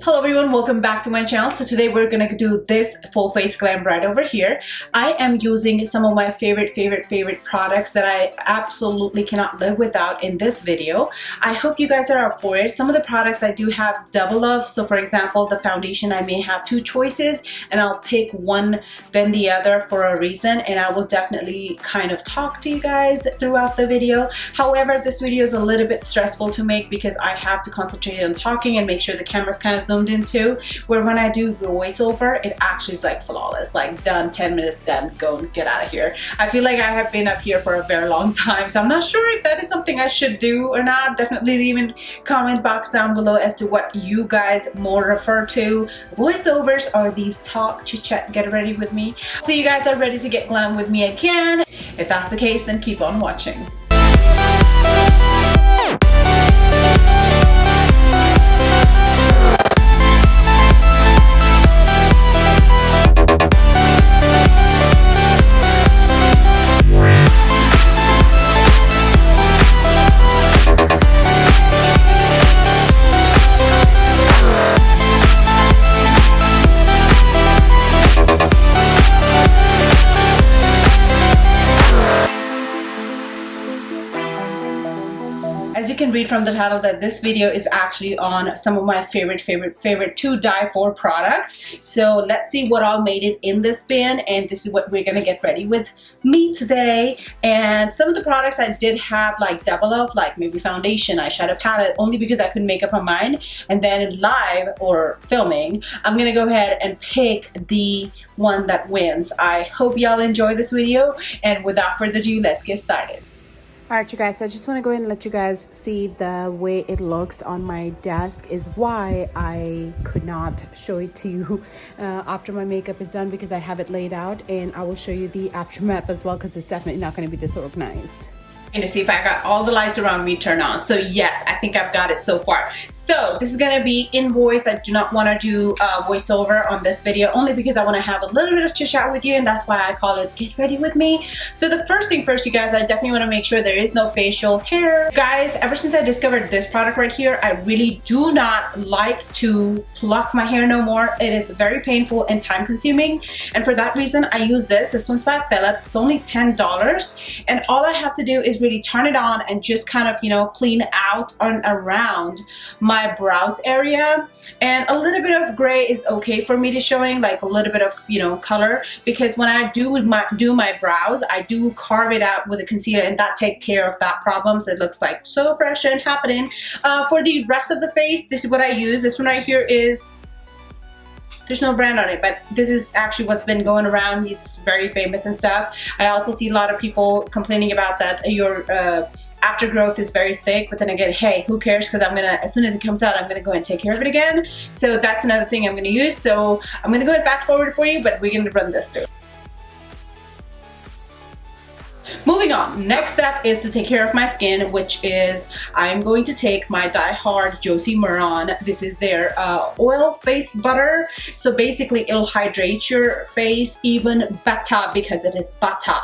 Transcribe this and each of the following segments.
Hello everyone, welcome back to my channel. So today we're gonna do this full face glam right over here. I am using some of my favorite products that I absolutely cannot live without in this video. I hope you guys are up for it. Some of the products I do have double of. So for example, the foundation, I may have two choices and I'll pick one then the other for a reason, and I will definitely kind of talk to you guys throughout the video. However, this video is a little bit stressful to make because I have to concentrate on talking and make sure the camera's kind of zoomed into, where when I do voiceover, it actually is like flawless, like done, 10 minutes done, go and get out of here. I feel like I have been up here for a very long time, so I'm not sure if that is something I should do or not. Definitely leave in comment box down below as to what you guys more refer to, voiceovers or these talk chit chat get ready with me. So you guys are ready to get glam with me again. If that's the case, then keep on watching. As you can read from the title, that this video is actually on some of my favorite to die for products. So let's see what all made it in this bin, and this is what we're gonna get ready with me today. And some of the products I did have like double of, like maybe foundation, eyeshadow palette, only because I couldn't make up my mind. And then live or filming, I'm gonna go ahead and pick the one that wins. I hope y'all enjoy this video, and without further ado, let's get started. Alright you guys, so I just want to go ahead and let you guys see the way it looks on my desk is why I could not show it to you after my makeup is done, because I have it laid out, and I will show you the aftermath as well, because it's definitely not going to be this organized. And to see if I got all the lights around me turned on. So yes, I think I've got it so far. So this is gonna be in voice. I do not want to do voiceover on this video, only because I want to have a little bit of chit chat with you, and that's why I call it get ready with me. So the first thing first, you guys, I definitely want to make sure there is no facial hair. Guys, ever since I discovered this product right here, I really do not like to pluck my hair no more. It is very painful and time consuming, and for that reason I use this. This one's by Philips. It's only $10, and all I have to do is really turn it on and just kind of, you know, clean out and around my brows area. And a little bit of gray is okay for me to showing, like a little bit of, you know, color, because when I do my brows, I do carve it out with a concealer, and that takes care of that problem, so it looks like so fresh and happening. For the rest of the face, this is what I use. This one right here is, there's no brand on it, but this is actually what's been going around. It's very famous and stuff. I also see a lot of people complaining about that your aftergrowth is very thick, but then again, hey, who cares, because I'm gonna, as soon as it comes out, I'm gonna go and take care of it again. So that's another thing I'm gonna use. So I'm gonna go and fast forward for you, but we're gonna run this through. Moving on, next step is to take care of my skin, which is I'm going to take my Die Hard Josie Maran. This is their oil face butter. So basically it'll hydrate your face even better because it is butter.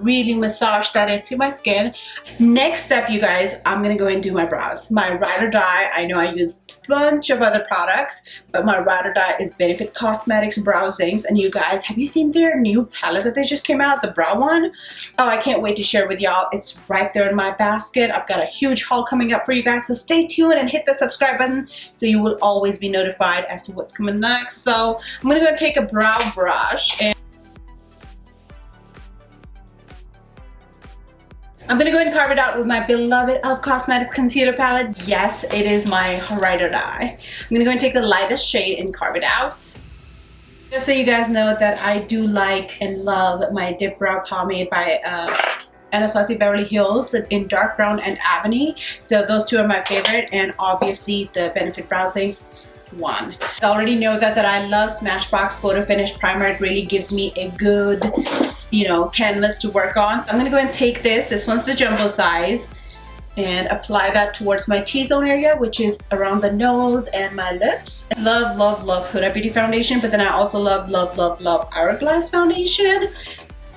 Really massage that into my skin. Next step, you guys, I'm gonna go and do my brows. My ride or die, I know I use a bunch of other products, but my ride or die is Benefit Cosmetics Brow Zings. And you guys, have you seen their new palette that they just came out, the brow one? Oh, I can't wait to share with y'all. It's right there in my basket. I've got a huge haul coming up for you guys, so stay tuned and hit the subscribe button so you will always be notified as to what's coming next. So I'm gonna go and take a brow brush, and I'm gonna go ahead and carve it out with my beloved e.l.f. Cosmetics concealer palette. Yes, it is my ride or die. I'm gonna go and take the lightest shade and carve it out. Just so you guys know that I do like and love my Dip Brow Pomade by Anastasia Beverly Hills in dark brown and ebony. So those two are my favorite, and obviously the Benefit Brow Zings one. I already know that I love Smashbox Photo Finish Primer. It really gives me a good, you know, canvas to work on. So I'm gonna go and take this one's the jumbo size, and apply that towards my T-zone area, which is around the nose and my lips. Love, love, love Huda Beauty foundation, but then I also love, love, love, love Hourglass foundation.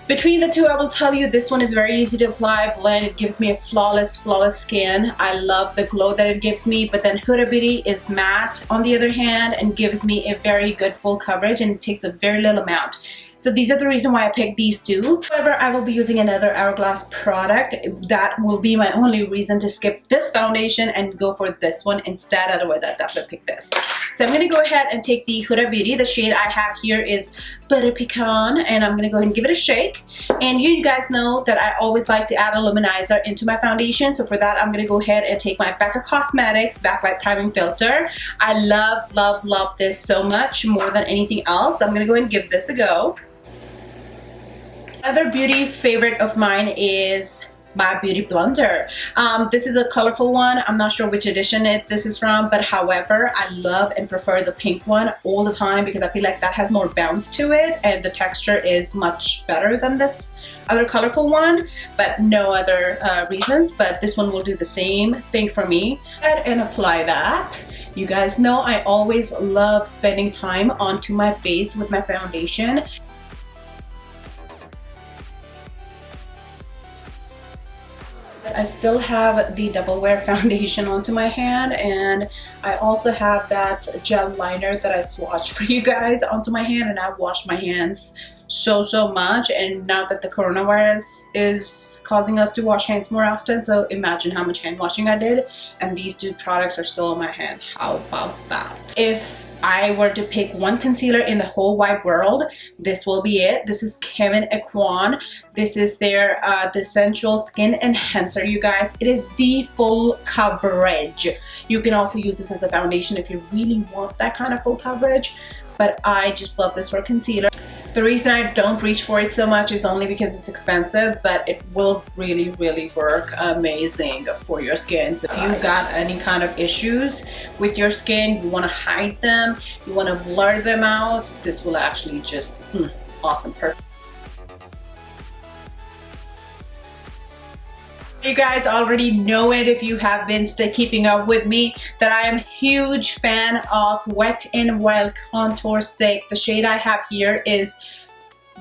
Between the two, I will tell you this one is very easy to apply, blend. It gives me a flawless skin. I love the glow that it gives me. But then Huda Beauty is matte on the other hand and gives me a very good full coverage, and it takes a very little amount. So these are the reason why I picked these two. However, I will be using another Hourglass product. That will be my only reason to skip this foundation and go for this one instead. Otherwise, I'd definitely pick this. So I'm going to go ahead and take the Huda Beauty. The shade I have here is Butter Pecan, and I'm going to go ahead and give it a shake. And you guys know that I always like to add a luminizer into my foundation. So for that, I'm going to go ahead and take my Becca Cosmetics Backlight Priming Filter. I love this so much, more than anything else. I'm going to go ahead and give this a go. Another beauty favorite of mine is my Beauty Blender. This is a colorful one. I'm not sure which edition this is from, but however, I love and prefer the pink one all the time because I feel like that has more bounce to it and the texture is much better than this other colorful one, but no other reasons. But this one will do the same thing for me. Go ahead and apply that. You guys know I always love spending time onto my face with my foundation. I still have the Double Wear foundation onto my hand, and I also have that gel liner that I swatched for you guys onto my hand, and I've washed my hands so much. And now that the coronavirus is causing us to wash hands more often, so imagine how much hand washing I did, and these two products are still on my hand. How about that? If I were to pick one concealer in the whole wide world, this will be it. This is IIKON. This is their the Essential Skin Enhancer, you guys. It is the full coverage. You can also use this as a foundation if you really want that kind of full coverage, but I just love this for concealer. The reason I don't reach for it so much is only because it's expensive, but it will really work amazing for your skin. So if you got any kind of issues with your skin, you want to hide them, you want to blur them out, this will actually just awesome, perfect. You guys already know it if you have been keeping up with me, that I am a huge fan of Wet n Wild Contour Stick. The shade I have here is,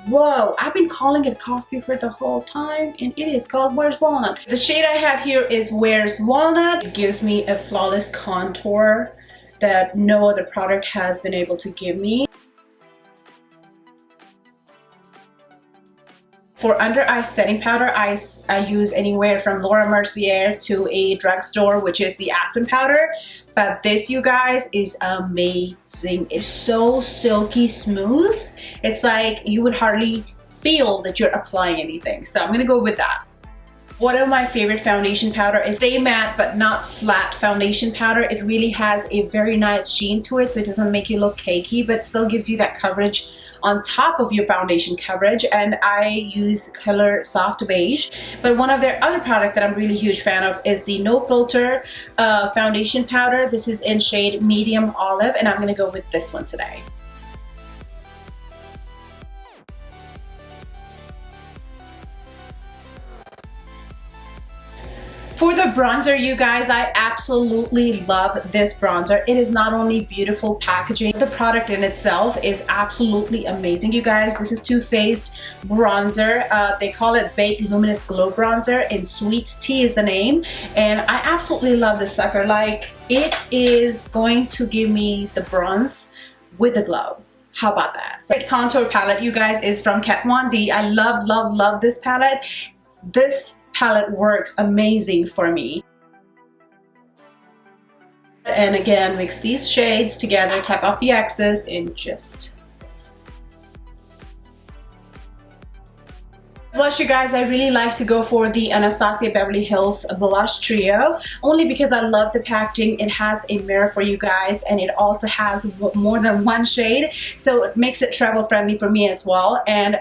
whoa, I've been calling it coffee for the whole time, and it is called Where's Walnut. The shade I have here is Where's Walnut. It gives me a flawless contour that no other product has been able to give me. For under eye setting powder, I use anywhere from Laura Mercier to a drugstore, which is the Aspen powder. But this, you guys, is amazing. It's so silky smooth. It's like you would hardly feel that you're applying anything. So I'm gonna go with that. One of my favorite foundation powder is Stay Matte But Not Flat foundation powder. It really has a very nice sheen to it, so it doesn't make you look cakey, but still gives you that coverage on top of your foundation coverage. And I use color Soft Beige. But one of their other product that I'm really huge fan of is the No Filter foundation powder. This is in shade Medium Olive, and I'm gonna go with this one today. For the bronzer, you guys, I absolutely love this bronzer. It is not only beautiful packaging, the product in itself is absolutely amazing, you guys. This is Too Faced bronzer. They call it Baked Luminous Glow Bronzer, and Sweet Tea is the name. And I absolutely love this sucker. Like, it is going to give me the bronze with the glow. How about that? So, contour palette, you guys, is from Kat Von D. I love this palette. This palette works amazing for me. And again, mix these shades together, tap off the excess, and just blush, you guys. I really like to go for the Anastasia Beverly Hills Blush Trio, only because I love the packaging. It has a mirror for you guys, and it also has more than one shade, so it makes it travel friendly for me as well. And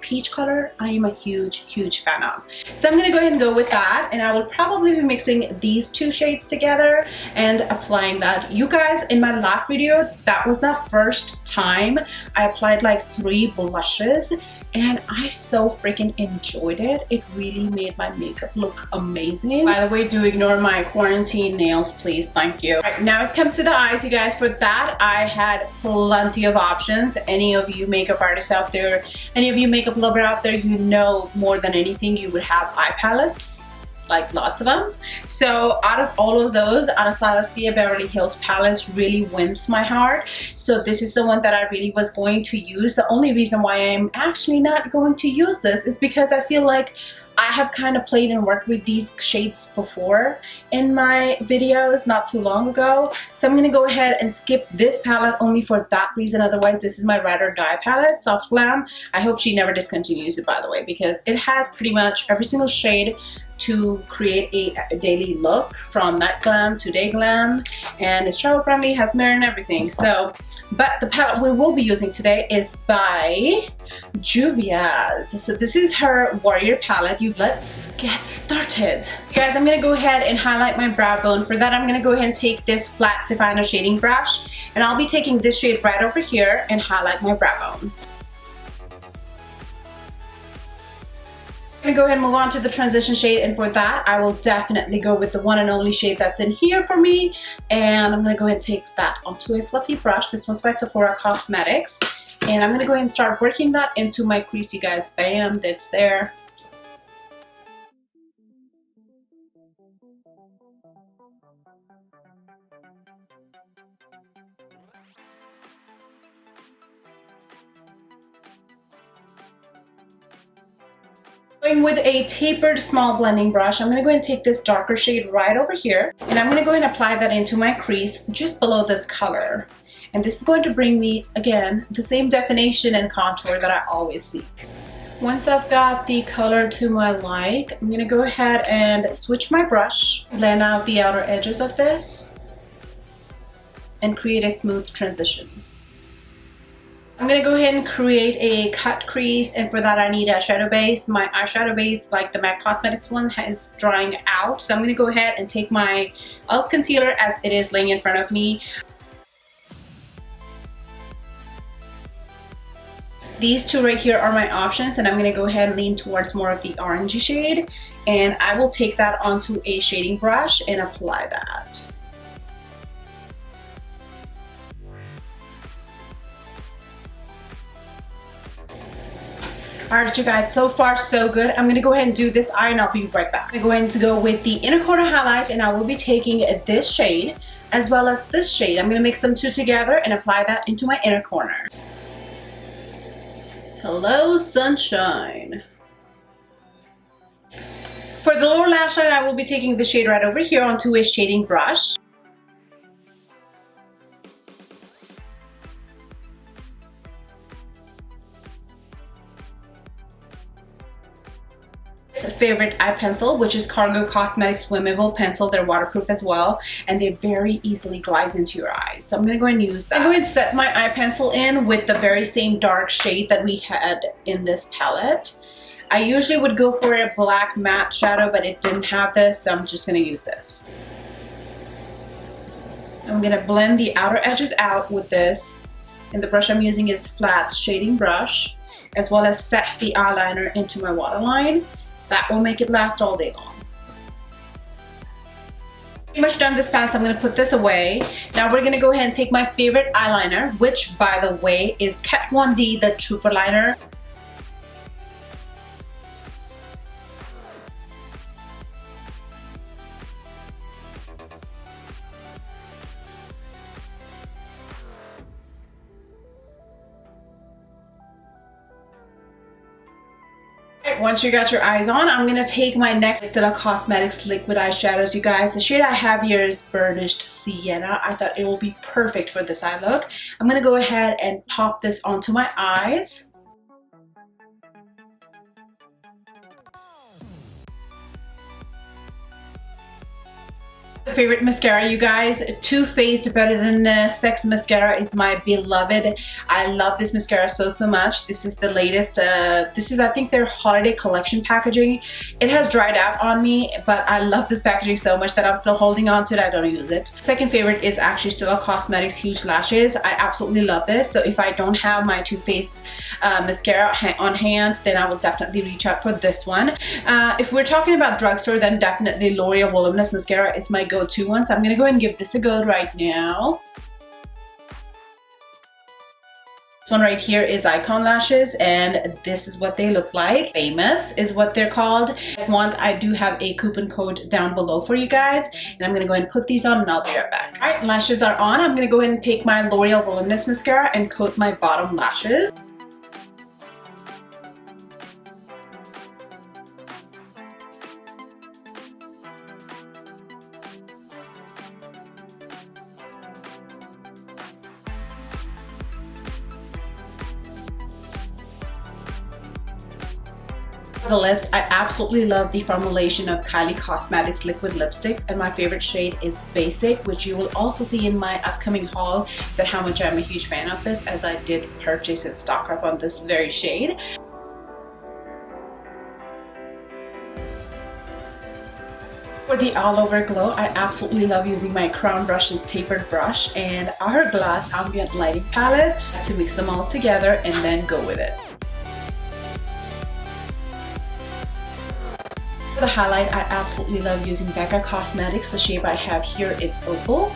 peach color, I am a huge fan of. So I'm gonna go ahead and go with that, and I will probably be mixing these two shades together and applying that. You guys, in my last video, that was the first time I applied like 3 blushes, and I so freaking enjoyed it. It really made my makeup look amazing. By the way, do ignore my quarantine nails, please. Thank you. All right, now it comes to the eyes, you guys. For that, I had plenty of options. Any of you makeup artists out there, any of you makeup lover out there, you know more than anything you would have eye palettes. Like lots of them. So out of all of those, Anastasia Beverly Hills palettes really wins my heart. So this is the one that I really was going to use. The only reason why I'm actually not going to use this is because I feel like I have kind of played and worked with these shades before in my videos not too long ago. So I'm gonna go ahead and skip this palette only for that reason. Otherwise, this is my Ride or Die palette, Soft Glam. I hope she never discontinues it, by the way, because it has pretty much every single shade to create a daily look, from night glam to day glam, and it's travel friendly, has mirror and everything. So, but the palette we will be using today is by Juvia's. So this is her Warrior palette. Let's get started. Guys, I'm gonna go ahead and highlight my brow bone. For that, I'm gonna go ahead and take this flat definer shading brush, and I'll be taking this shade right over here and highlight my brow bone. I'm gonna go ahead and move on to the transition shade, and for that I will definitely go with the one and only shade that's in here for me, and I'm gonna go ahead and take that onto a fluffy brush. This one's by Sephora Cosmetics, and I'm gonna go ahead and start working that into my crease, you guys. Bam, that's there. Going with a tapered small blending brush, I'm going to go ahead and take this darker shade right over here, and I'm going to go ahead and apply that into my crease just below this color. And this is going to bring me, again, the same definition and contour that I always seek. Once I've got the color to my like, I'm going to go ahead and switch my brush, blend out the outer edges of this, and create a smooth transition. I'm going to go ahead and create a cut crease, and for that I need a shadow base. My eyeshadow base, like the MAC Cosmetics one, is drying out. So I'm going to go ahead and take my e.l.f. concealer as it is laying in front of me. These two right here are my options, and I'm going to go ahead and lean towards more of the orangey shade, and I will take that onto a shading brush and apply that. Alright, you guys, so far so good. I'm going to go ahead and do this eye, and I'll be right back. I'm going to go with the inner corner highlight, and I will be taking this shade as well as this shade. I'm going to mix them two together and apply that into my inner corner. Hello, sunshine. For the lower lash line, I will be taking the shade right over here onto a shading brush. Favorite eye pencil, which is Cargo Cosmetics Swimmable Pencil. They're waterproof as well, and they very easily glides into your eyes. So I'm going to go ahead and use that. I'm going to set my eye pencil in with the very same dark shade that we had in this palette. I usually would go for a black matte shadow, but it didn't have this, so I'm just going to use this. I'm going to blend the outer edges out with this, and the brush I'm using is flat shading brush, as well as set the eyeliner into my waterline. That will make it last all day long. Pretty much done this palette, so I'm going to put this away. Now we're going to go ahead and take my favorite eyeliner, which by the way is Kat 1D, the Trooper Liner. Once you got your eyes on, I'm going to take my next Stila Cosmetics liquid eyeshadows, you guys. The shade I have here is Burnished Sienna. I thought it will be perfect for this eye look. I'm going to go ahead and pop this onto my eyes. Favorite mascara, you guys, Too Faced Better Than Sex mascara is my beloved. I love this mascara so much. This is the latest. This is, I think, their holiday collection packaging. It has dried out on me, but I love this packaging so much that I'm still holding on to it. I don't use it. Second favorite is actually still Cosmetics Huge Lashes. I absolutely love this. So if I don't have my Too Faced mascara on hand, then I will definitely reach out for this one. If we're talking about drugstore, then definitely L'Oreal Voluminous Mascara is my go-to one. So I'm gonna go ahead and give this a go right now. This one right here is IIKON Lashes, and this is what they look like. Famous is what they're called. If you want, I do have a coupon code down below for you guys, and I'm gonna go ahead and put these on and I'll be right back. All right, lashes are on. I'm gonna go ahead and take my L'Oreal Voluminous Mascara and coat my bottom lashes. For the lips, I absolutely love the formulation of Kylie Cosmetics liquid lipsticks, and my favorite shade is Basic, which you will also see in my upcoming haul that how much I'm a huge fan of this, as I did purchase and stock up on this very shade. For the all over glow, I absolutely love using my Crown Brush's tapered brush and Hourglass Ambient Lighting Palette to mix them all together and then go with it. For the highlight, I absolutely love using Becca Cosmetics. The shape I have here is Opal.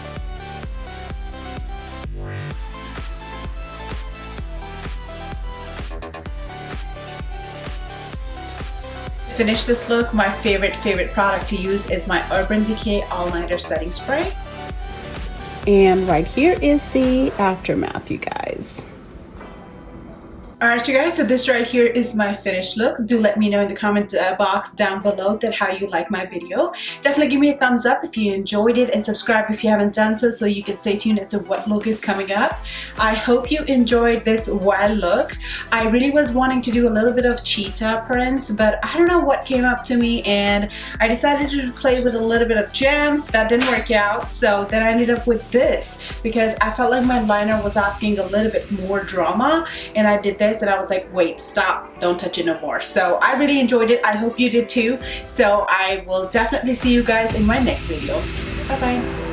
To finish this look, my favorite product to use is my Urban Decay All Nighter Setting Spray. And right here is the aftermath, you guys. Alright you guys, so this right here is my finished look. Do let me know in the comment box down below that how you like my video. Definitely give me a thumbs up if you enjoyed it, and subscribe if you haven't done so you can stay tuned as to what look is coming up. I hope you enjoyed this wild look. I really was wanting to do a little bit of cheetah prints, but I don't know what came up to me, and I decided to play with a little bit of gems. That didn't work out, so then I ended up with this because I felt like my liner was asking a little bit more drama, and I did this and I was like, wait, stop, don't touch it no more. So I really enjoyed it. I hope you did too. So I will definitely see you guys in my next video. Bye bye.